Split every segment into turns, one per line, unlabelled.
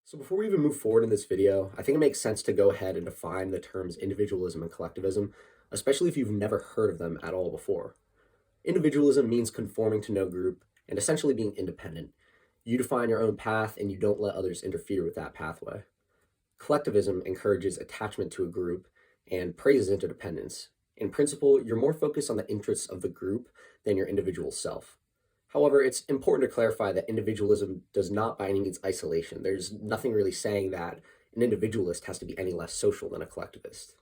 So before we even move forward in this video, I think it makes sense to go ahead and define the terms individualism and collectivism, especially if you've never heard of them at all before. Individualism means conforming to no group and essentially being independent. You define your own path and you don't let others interfere with that pathway. Collectivism encourages attachment to a group and praises interdependence. In principle, you're more focused on the interests of the group than your individual self. However, it's important to clarify that individualism does not by any means isolation. There's nothing really saying that an individualist has to be any less social than a collectivist.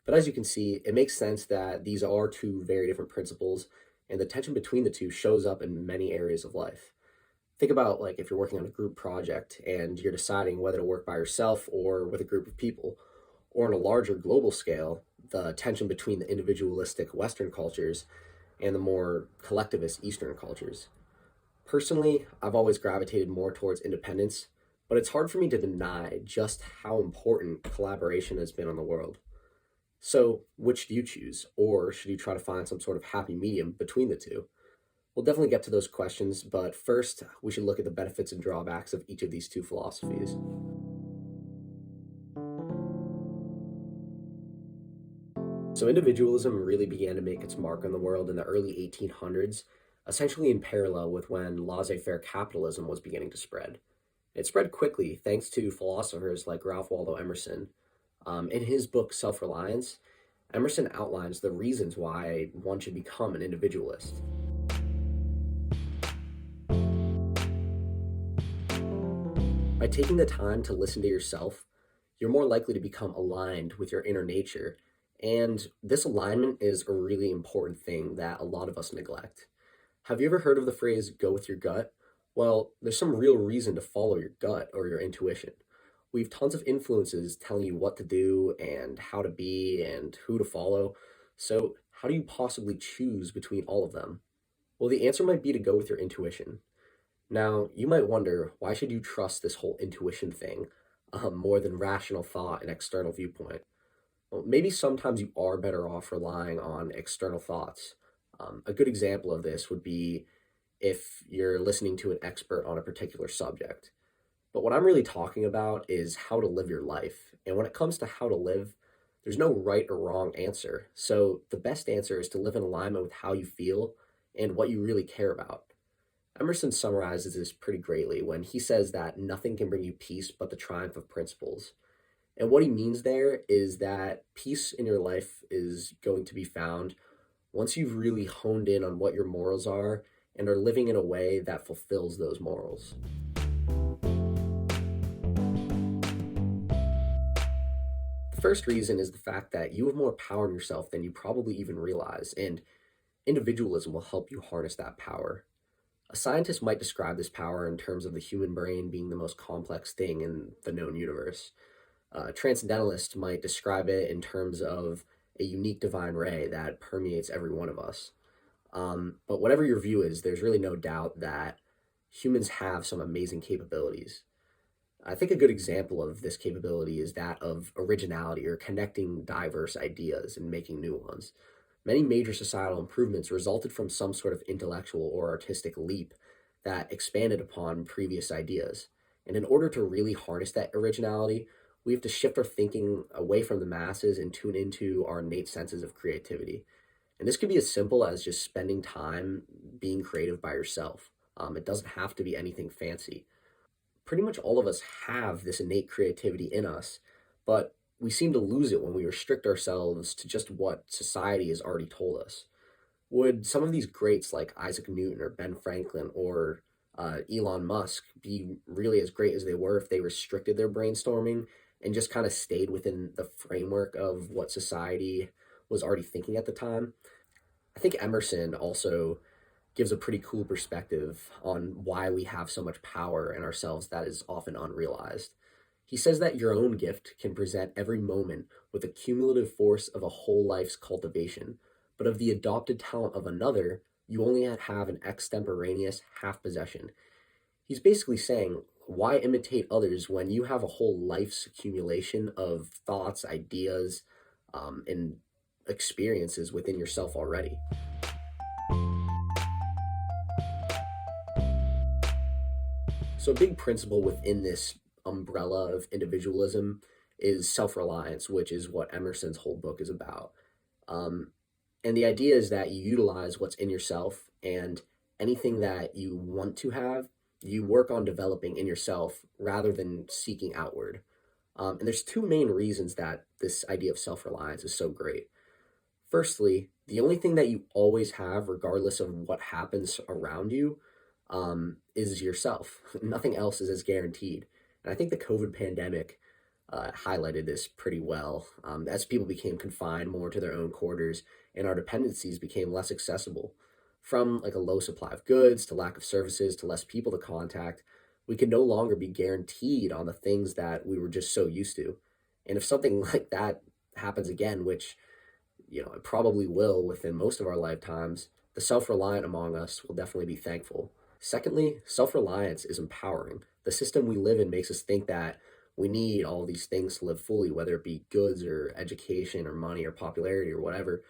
But as you can see, it makes sense that these are two very different principles, and the tension between the two shows up in many areas of life. Think about like if you're working on a group project and you're deciding whether to work by yourself or with a group of people, or on a larger global scale, the tension between the individualistic Western cultures and the more collectivist Eastern cultures. Personally, I've always gravitated more towards independence, but it's hard for me to deny just how important collaboration has been on the world. So, which do you choose? Or should you try to find some sort of happy medium between the two? We'll definitely get to those questions, but first, we should look at the benefits and drawbacks of each of these two philosophies. So, individualism really began to make its mark on the world in the early 1800s, essentially in parallel with when laissez faire capitalism was beginning to spread. It spread quickly thanks to philosophers like Ralph Waldo Emerson. In his book Selfreliance, Emerson outlines the reasons why one should become an individualist. By taking the time to listen to yourself, you're more likely to become aligned with your inner nature. And this alignment is a really important thing that a lot of us neglect. Have you ever heard of the phrase go with your gut? Well, there's some real reason to follow your gut or your intuition. We have tons of influences telling you what to do and how to be and who to follow. So, how do you possibly choose between all of them? Well, the answer might be to go with your intuition. Now, you might wonder, why should you trust this whole intuition thing more than rational thought and external viewpoint? Well, maybe sometimes you are better off relying on external thoughts. A good example of this would be if you're listening to an expert on a particular subject. But what I'm really talking about is how to live your life. And when it comes to how to live, there's no right or wrong answer. So the best answer is to live in alignment with how you feel and what you really care about. Emerson summarizes this pretty greatly when he says that nothing can bring you peace but the triumph of principles. And what he means there is that peace in your life is going to be found once you've really honed in on what your morals are and are living in a way that fulfills those morals. The first reason is the fact that you have more power in yourself than you probably even realize, and individualism will help you harness that power. A scientist might describe this power in terms of the human brain being the most complex thing in the known universe. A transcendentalist might describe it in terms of a unique divine ray that permeates every one of us. But whatever your view is, there's really no doubt that humans have some amazing capabilities. I think a good example of this capability is that of originality or connecting diverse ideas and making new ones. Many major societal improvements resulted from some sort of intellectual or artistic leap that expanded upon previous ideas. And in order to really harness that originality, we have to shift our thinking away from the masses and tune into our innate senses of creativity. And this could be as simple as just spending time being creative by yourself. It doesn't have to be anything fancy. Pretty much all of us have this innate creativity in us, but we seem to lose it when we restrict ourselves to just what society has already told us. Would some of these greats like Isaac Newton or Ben Franklin or Elon Musk be really as great as they were if they restricted their brainstorming and just kind of stayed within the framework of what society was already thinking at the time? I think Emerson also gives a pretty cool perspective on why we have so much power in ourselves that is often unrealized. He says that your own gift can present every moment with the cumulative force of a whole life's cultivation, but of the adopted talent of another, you only have an extemporaneous half possession. He's basically saying, why imitate others when you have a whole life's accumulation of thoughts, ideas, and experiences within yourself already? So a big principle within this umbrella of individualism is self-reliance, which is what Emerson's whole book is about. Um, and the idea is that you utilize what's in yourself, and anything that you want to have, you work on developing in yourself rather than seeking outward. And there's two main reasons that this idea of self-reliance is so great. Firstly, the only thing that you always have, regardless of what happens around you, is yourself. Nothing else is as guaranteed. And I think the COVID pandemic highlighted this pretty well. As people became confined more to their own quarters and our dependencies became less accessible, from like a low supply of goods to lack of services to less people to contact, we can no longer be guaranteed on the things that we were just so used to. And if something like that happens again, which it probably will within most of our lifetimes, the self reliant among us will definitely be thankful. Secondly, self reliance is empowering. The system we live in makes us think that we need all these things to live fully, whether it be goods or education or money or popularity or whatever.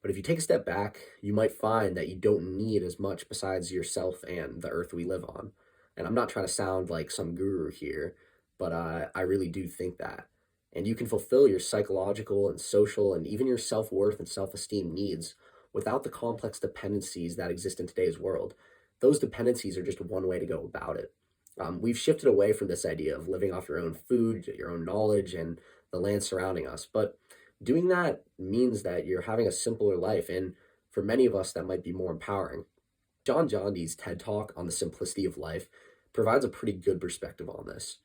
But if you take a step back, you might find that you don't need as much besides yourself and the earth we live on. And I'm not trying to sound like some guru here, but I really do think that. And you can fulfill your psychological and social and even your self worth and self esteem needs without the complex dependencies that exist in today's world. Those dependencies are just one way to go about it. We've shifted away from this idea of living off your own food, your own knowledge, and the land surrounding us. But doing that means that you're having a simpler life, and for many of us, that might be more empowering. John Jondy's TED Talk on the simplicity of life provides a pretty good perspective on this.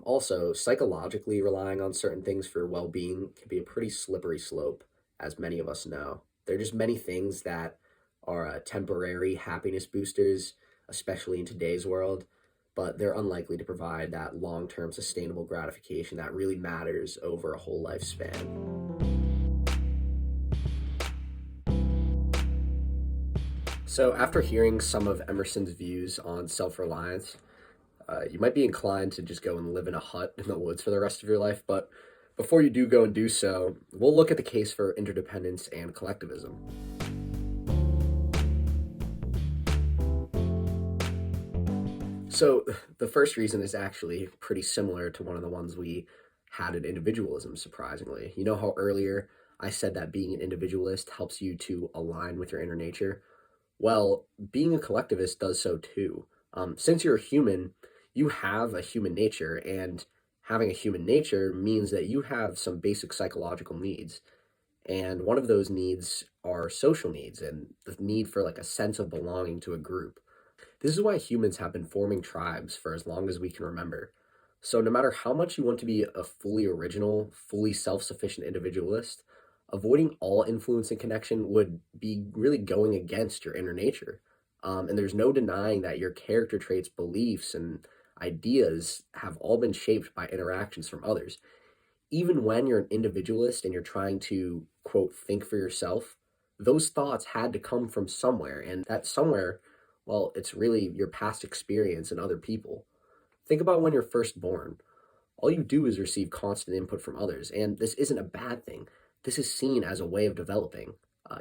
Also, psychologically relying on certain things for well being can be a pretty slippery slope, as many of us know. There are just many things that are temporary happiness boosters, especially in today's world, but they're unlikely to provide that long term sustainable gratification that really matters over a whole lifespan. So, after hearing some of Emerson's views on self reliance, you might be inclined to just go and live in a hut in the woods for the rest of your life, but before you do go and do so, we'll look at the case for interdependence and collectivism. So, the first reason is actually pretty similar to one of the ones we had in individualism, surprisingly. You know how earlier I said that being an individualist helps you to align with your inner nature? Well, being a collectivist does so too. Since you're a human, you have a human nature, and having a human nature means that you have some basic psychological needs. And one of those needs are social needs and the need for like a sense of belonging to a group. This is why humans have been forming tribes for as long as we can remember. So, no matter how much you want to be a fully original, fully self sufficient individualist, avoiding all influence and connection would be really going against your inner nature. And there's no denying that your character traits, beliefs, and ideas have all been shaped by interactions from others. Even when you're an individualist and you're trying to, quote, think for yourself, those thoughts had to come from somewhere. And that somewhere, well, it's really your past experience and other people. Think about when you're first born. All you do is receive constant input from others, and this isn't a bad thing. This is seen as a way of developing.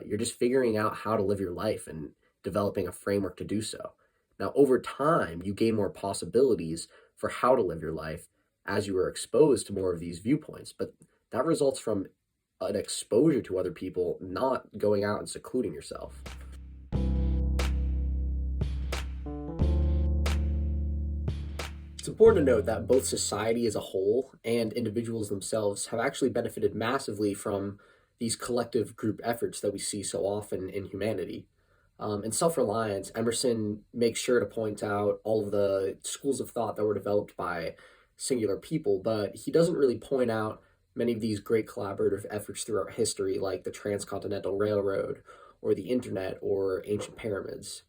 You're just figuring out how to live your life and developing a framework to do so. Now, over time, you gain more possibilities for how to live your life as you are exposed to more of these viewpoints, but that results from an exposure to other people, not going out and secluding yourself. It's important to note that both society as a whole and individuals themselves have actually benefited massively from these collective group efforts that we see so often in humanity. In Self Reliance, Emerson makes sure to point out all of the schools of thought that were developed by singular people, but he doesn't really point out many of these great collaborative efforts throughout history, like the Transcontinental Railroad, or the Internet, or ancient pyramids.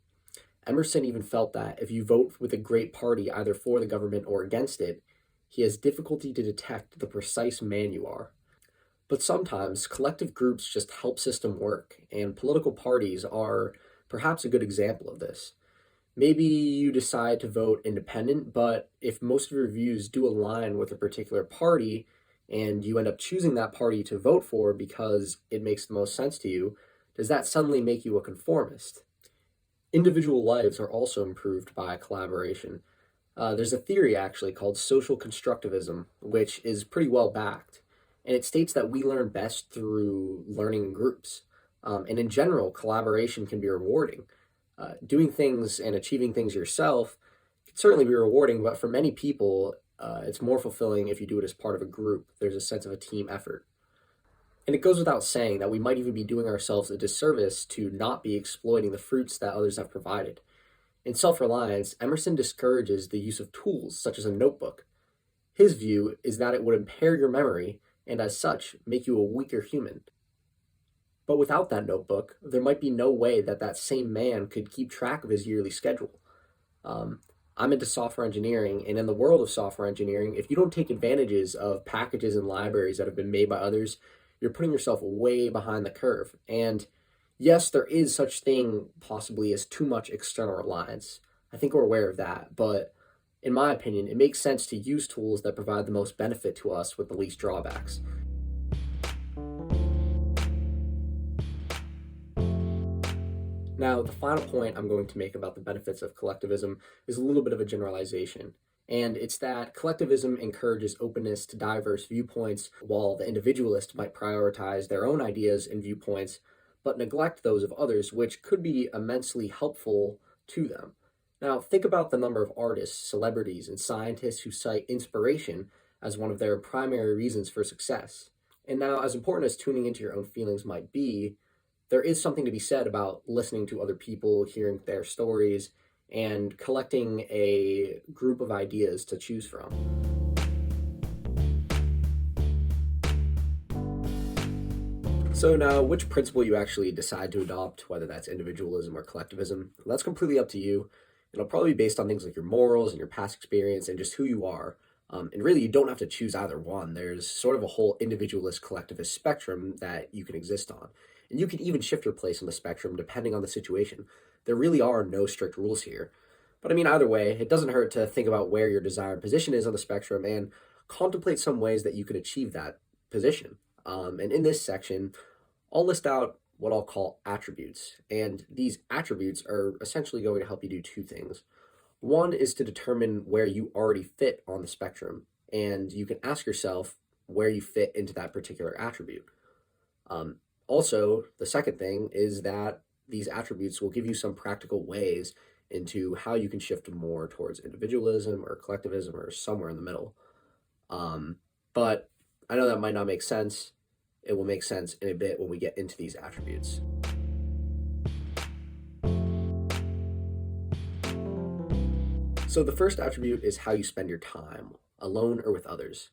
Emerson even felt that if you vote with a great party either for the government or against it, he has difficulty to detect the precise man you are. But sometimes collective groups just help system work, and political parties are perhaps a good example of this. Maybe you decide to vote independent, but if most of your views do align with a particular party, and you end up choosing that party to vote for because it makes the most sense to you, does that suddenly make you a conformist? Individual lives are also improved by collaboration. There's a theory actually called social constructivism, which is pretty well backed. And it states that we learn best through learning in groups. And in general, collaboration can be rewarding. Doing things and achieving things yourself can certainly be rewarding, but for many people, it's more fulfilling if you do it as part of a group. There's a sense of a team effort. And it goes without saying that we might even be doing ourselves a disservice to not be exploiting the fruits that others have provided. In Self-Reliance, Emerson discourages the use of tools such as a notebook. His view is that it would impair your memory and, as such, make you a weaker human. But without that notebook, there might be no way that that same man could keep track of his yearly schedule. Um, I'm into software engineering, and in the world of software engineering, if you don't take advantages of packages and libraries that have been made by others, you're putting yourself way behind the curve. And yes, there is such thing possibly as too much external reliance. I think we're aware of that, but in my opinion, it makes sense to use tools that provide the most benefit to us with the least drawbacks. Now, the final point I'm going to make about the benefits of collectivism is a little bit of a generalization. And it's that collectivism encourages openness to diverse viewpoints, while the individualist might prioritize their own ideas and viewpoints, but neglect those of others, which could be immensely helpful to them. Now, think about the number of artists, celebrities, and scientists who cite inspiration as one of their primary reasons for success. And now, as important as tuning into your own feelings might be, there is something to be said about listening to other people, hearing their stories, and collecting a group of ideas to choose from. So now, which principle you actually decide to adopt, whether that's individualism or collectivism, that's completely up to you. It'll probably be based on things like your morals and your past experience and just who you are. And really, you don't have to choose either one. There's sort of a whole individualist collectivist spectrum that you can exist on. And you can even shift your place on the spectrum depending on the situation. There really are no strict rules here. But I mean, either way, it doesn't hurt to think about where your desired position is on the spectrum and contemplate some ways that you could achieve that position. And in this section, I'll list out what I'll call attributes. And these attributes are essentially going to help you do two things. One is to determine where you already fit on the spectrum, and you can ask yourself where you fit into that particular attribute. Also, the second thing is that these attributes will give you some practical ways into how you can shift more towards individualism or collectivism or somewhere in the middle. But I know that might not make sense. It will make sense in a bit when we get into these attributes. So the first attribute is how you spend your time, alone or with others.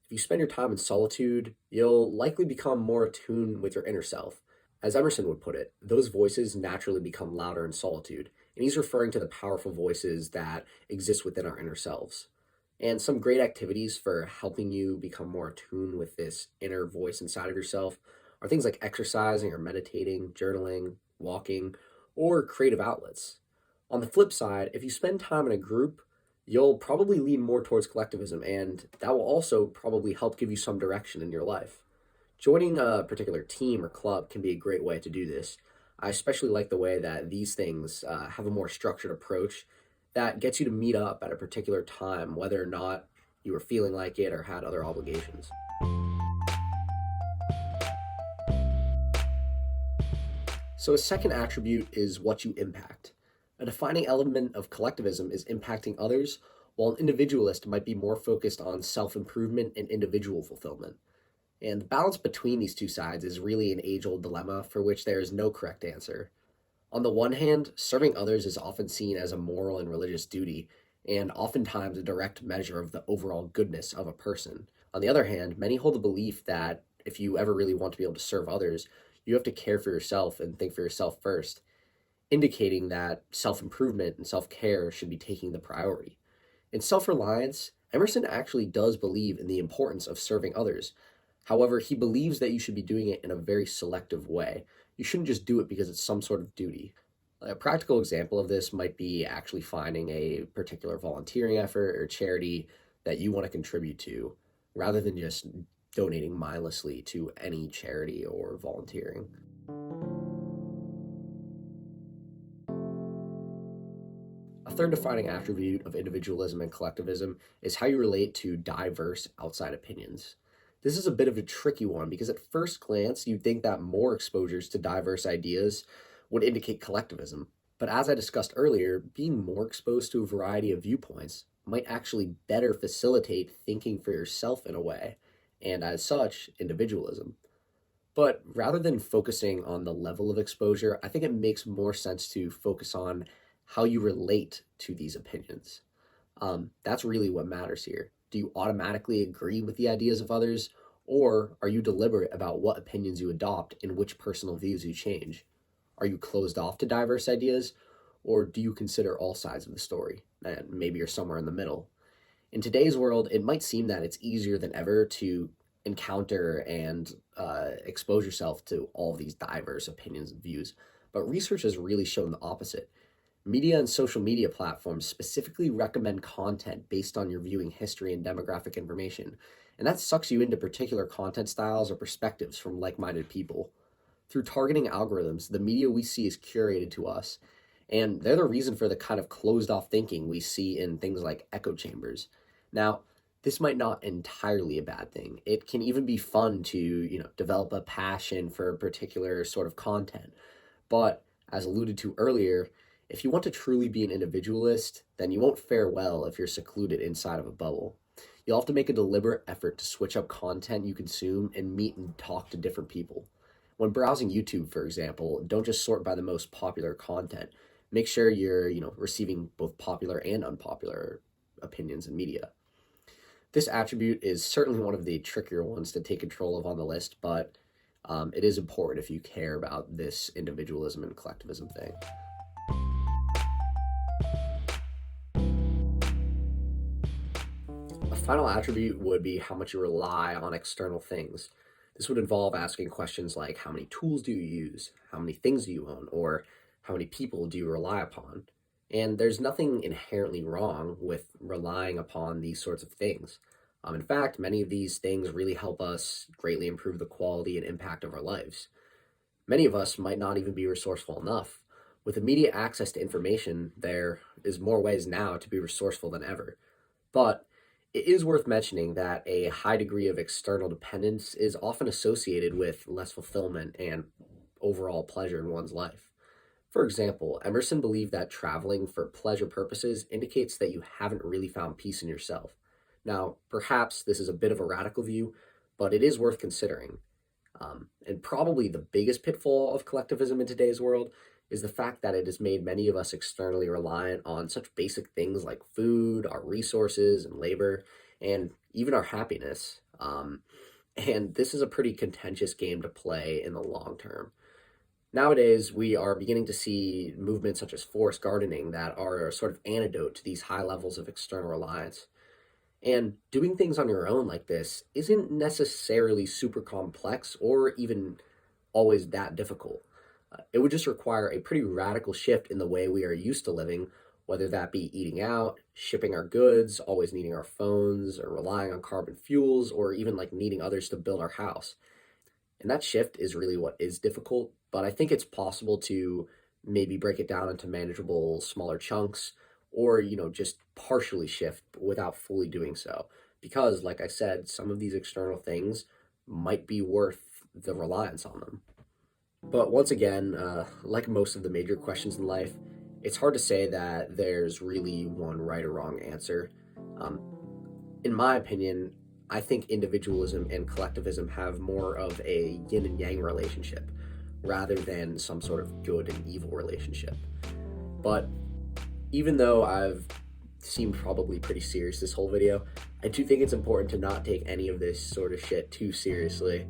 If you spend your time in solitude, you'll likely become more attuned with your inner self. As Emerson would put it, those voices naturally become louder in solitude, and he's referring to the powerful voices that exist within our inner selves. And some great activities for helping you become more attuned with this inner voice inside of yourself are things like exercising or meditating, journaling, walking, or creative outlets. On the flip side, if you spend time in a group, you'll probably lean more towards collectivism, and that will also probably help give you some direction in your life. Joining a particular team or club can be a great way to do this. I especially like the way that these things have a more structured approach that gets you to meet up at a particular time, whether or not you were feeling like it or had other obligations. So, a second attribute is what you impact. A defining element of collectivism is impacting others, while an individualist might be more focused on self improvement and individual fulfillment. And the balance between these two sides is really an age old dilemma for which there is no correct answer. On the one hand, serving others is often seen as a moral and religious duty, and oftentimes a direct measure of the overall goodness of a person. On the other hand, many hold the belief that if you ever really want to be able to serve others, you have to care for yourself and think for yourself first, indicating that self improvement and self care should be taking the priority. In Self Reliance, Emerson actually does believe in the importance of serving others. However, he believes that you should be doing it in a very selective way. You shouldn't just do it because it's some sort of duty. A practical example of this might be actually finding a particular volunteering effort or charity that you want to contribute to, rather than just donating mindlessly to any charity or volunteering. A third defining attribute of individualism and collectivism is how you relate to diverse outside opinions. This is a bit of a tricky one because at first glance, you'd think that more exposures to diverse ideas would indicate collectivism. But as I discussed earlier, being more exposed to a variety of viewpoints might actually better facilitate thinking for yourself in a way, and as such, individualism. But rather than focusing on the level of exposure, I think it makes more sense to focus on how you relate to these opinions. That's really what matters here. Do you automatically agree with the ideas of others, or are you deliberate about what opinions you adopt and which personal views you change? Are you closed off to diverse ideas, or do you consider all sides of the story? And maybe you're somewhere in the middle. In today's world, it might seem that it's easier than ever to encounter and expose yourself to all of these diverse opinions and views, but research has really shown the opposite. Media and social media platforms specifically recommend content based on your viewing history and demographic information, and that sucks you into particular content styles or perspectives from like-minded people. Through targeting algorithms, the media we see is curated to us, and they're the reason for the kind of closed-off thinking we see in things like echo chambers. Now, this might not entirely a bad thing. It can even be fun to, develop a passion for a particular sort of content. But as alluded to earlier, if you want to truly be an individualist, then you won't fare well if you're secluded inside of a bubble. You'll have to make a deliberate effort to switch up content you consume and meet and talk to different people. When browsing YouTube, for example, don't just sort by the most popular content. Make sure you're, receiving both popular and unpopular opinions and media. This attribute is certainly one of the trickier ones to take control of on the list, but it is important if you care about this individualism and collectivism thing. A final attribute would be how much you rely on external things. This would involve asking questions like how many tools do you use, how many things do you own, or how many people do you rely upon? And there's nothing inherently wrong with relying upon these sorts of things. In fact, many of these things really help us greatly improve the quality and impact of our lives. Many of us might not even be resourceful enough. With immediate access to information, there is more ways now to be resourceful than ever. But it is worth mentioning that a high degree of external dependence is often associated with less fulfillment and overall pleasure in one's life. For example, Emerson believed that traveling for pleasure purposes indicates that you haven't really found peace in yourself. Now, perhaps this is a bit of a radical view, but it is worth considering. And probably the biggest pitfall of collectivism in today's world is the fact that it has made many of us externally reliant on such basic things like food, our resources, and labor, and even our happiness. And this is a pretty contentious game to play in the long term. Nowadays, we are beginning to see movements such as forest gardening that are a sort of antidote to these high levels of external reliance. And doing things on your own like this isn't necessarily super complex or even always that difficult. It would just require a pretty radical shift in the way we are used to living, whether that be eating out, shipping our goods, always needing our phones, or relying on carbon fuels, or even like needing others to build our house. And that shift is really what is difficult, but I think it's possible to maybe break it down into manageable, smaller chunks, or, just partially shift without fully doing so. Because, like I said, some of these external things might be worth the reliance on them. But once again, like most of the major questions in life, it's hard to say that there's really one right or wrong answer. In my opinion, I think individualism and collectivism have more of a yin and yang relationship rather than some sort of good and evil relationship. But even though I've seemed probably pretty serious this whole video, I do think it's important to not take any of this sort of shit too seriously.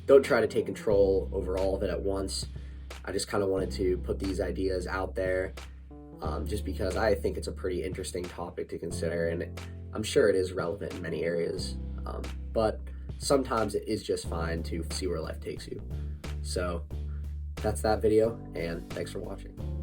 Don't try to take control over all of it at once. I just kind of wanted to put these ideas out there just because I think it's a pretty interesting topic to consider, and I'm sure it is relevant in many areas. But sometimes it is just fine to see where life takes you. So that's that video, and thanks for watching.